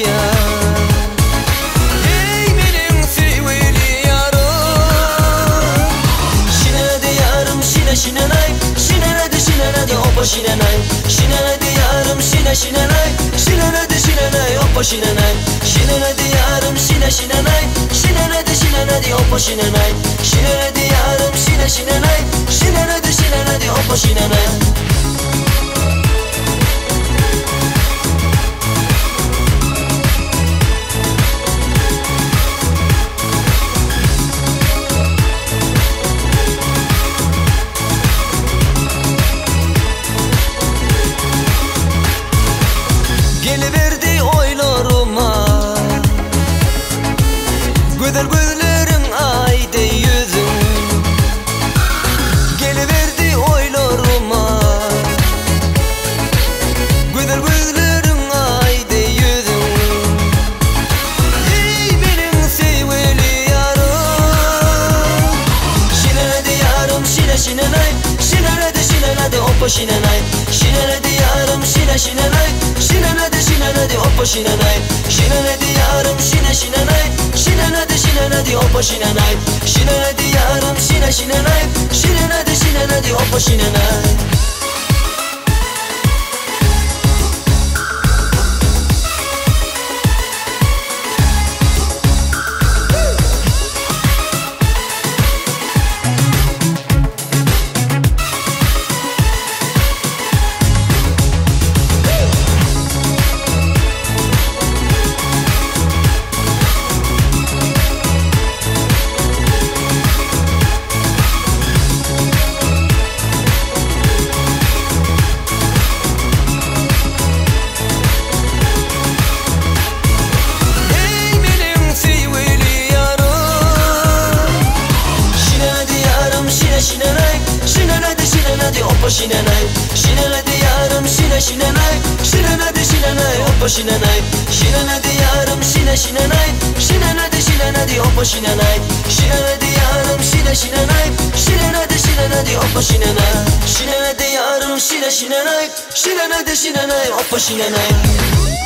Ey benim sevgili yarım, şineledi yarım şine şinelay, şineledi şineledi hoppa şinelay, şineledi yarım şine şinelay, şineledi şinelay hoppa şinelay, şineledi yarım şine şinelay, şineledi şineledi hoppa şinelay, şineledi yarım şine şinelay, şineledi şineledi hoppa şinelay. Geliverdi oylarıma güzel gözlerin aydı yüzün, geliverdi oylarıma güzel gözlerin aydı yüzün. Ey benim sevgili yarım, şineledi yarım şine şinelay, şineledi şineledi hoppa şinelay, şineledi yarım şine şinelay, şineledi şineledi hoppa şinelay, şineledi yarım şine şinelay, şineledi şineledi hoppa şinelay, şineledi yarım şine şinelay, şineledi şineledi hoppa şinelay. Hoppa şinelay, şineledi yarım şine şinelay, şineledi şinelay hoppa şinelay, şineledi yarım şine şinelay, şineledi şineledi hoppa şinelay, şineledi yarım şine şinelay, şineledi şineledi hoppa şinelay, şineledi yarım şine şinelay, şineledi şinelay hoppa şinelay.